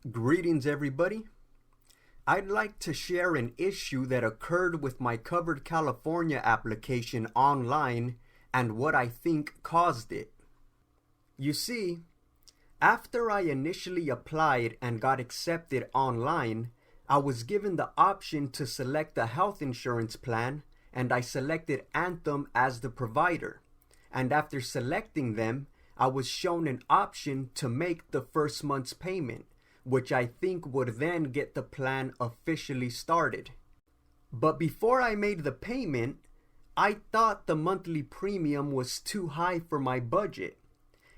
Greetings, everybody. I'd like to share an issue that occurred with my Covered California application online and what I think caused it. You see, after I initially applied and got accepted online, I was given the option to select a health insurance plan, and I selected Anthem as the provider. And after selecting them, I was shown an option to make the first month's payment, which I think would then get the plan officially started. But before I made the payment, I thought the monthly premium was too high for my budget.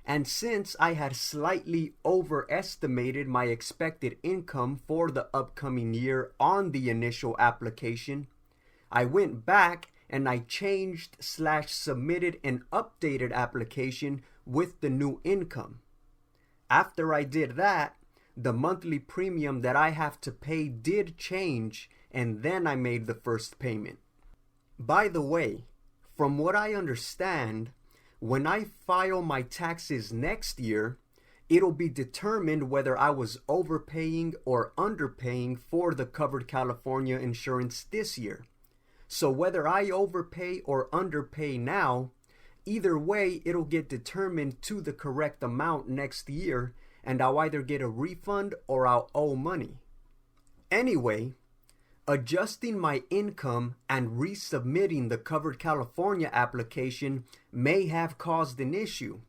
And since I had slightly overestimated my expected income for the upcoming year on the initial application, I went back and I changed/submitted an updated application with the new income. After I did that, the monthly premium that I have to pay did change, and then I made the first payment. By the way, from what I understand, when I file my taxes next year, it'll be determined whether I was overpaying or underpaying for the Covered California insurance this year. So whether I overpay or underpay now, either way it'll get determined to the correct amount next year, and I'll either get a refund or I'll owe money. Anyway, adjusting my income and resubmitting the Covered California application may have caused an issue,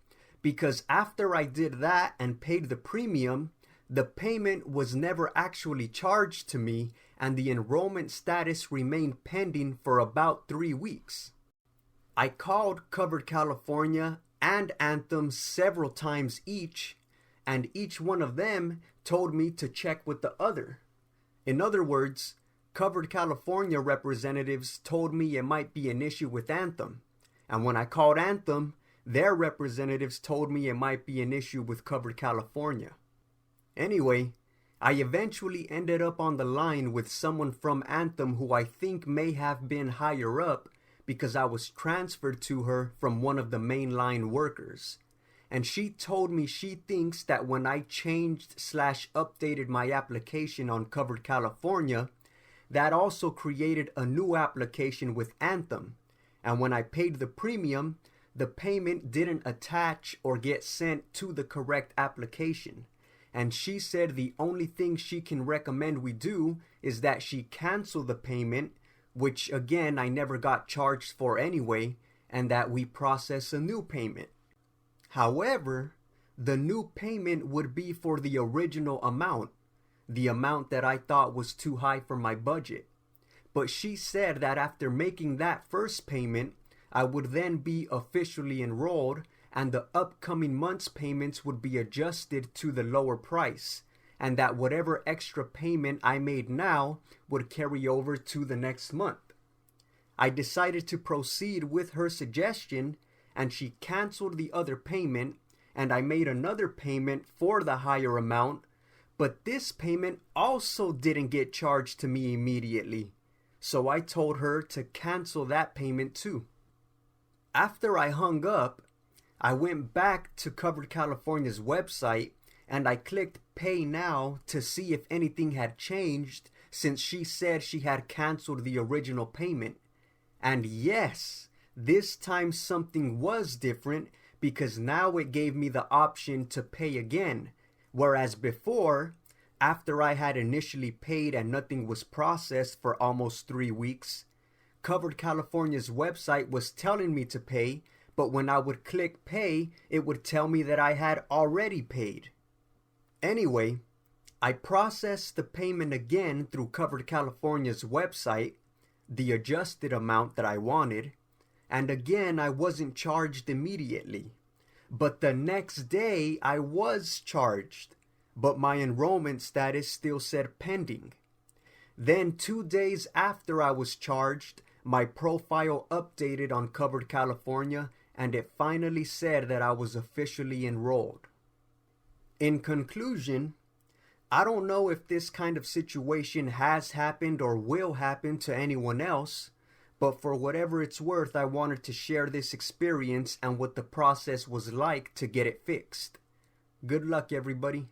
because after I did that and paid the premium, the payment was never actually charged to me, and the enrollment status remained pending for about 3 weeks. I called Covered California and Anthem several times each, and each one of them told me to check with the other. In other words, Covered California representatives told me it might be an issue with Anthem, and when I called Anthem, their representatives told me it might be an issue with Covered California. Anyway, I eventually ended up on the line with someone from Anthem who I think may have been higher up, because I was transferred to her from one of the mainline workers. And she told me she thinks that when I changed/updated my application on Covered California, that also created a new application with Anthem. And when I paid the premium, the payment didn't attach or get sent to the correct application. And she said the only thing she can recommend we do is that she cancel the payment, which again I never got charged for anyway, and that we process a new payment. However, the new payment would be for the original amount, the amount that I thought was too high for my budget. But she said that after making that first payment, I would then be officially enrolled, and the upcoming month's payments would be adjusted to the lower price, and that whatever extra payment I made now would carry over to the next month. I decided to proceed with her suggestion, and she canceled the other payment, and I made another payment for the higher amount, but this payment also didn't get charged to me immediately, so I told her to cancel that payment too. After I hung up, I went back to Covered California's website and I clicked Pay Now to see if anything had changed, since she said she had canceled the original payment. And yes, this time something was different, because now it gave me the option to pay again, whereas before, after I had initially paid and nothing was processed for almost 3 weeks, Covered California's website was telling me to pay, but when I would click pay, it would tell me that I had already paid. Anyway, I processed the payment again through Covered California's website, the adjusted amount that I wanted, and again I wasn't charged immediately. But the next day I was charged, but my enrollment status still said pending. Then 2 days after I was charged, my profile updated on Covered California, and it finally said that I was officially enrolled. In conclusion, I don't know if this kind of situation has happened or will happen to anyone else, but for whatever it's worth, I wanted to share this experience and what the process was like to get it fixed. Good luck, everybody.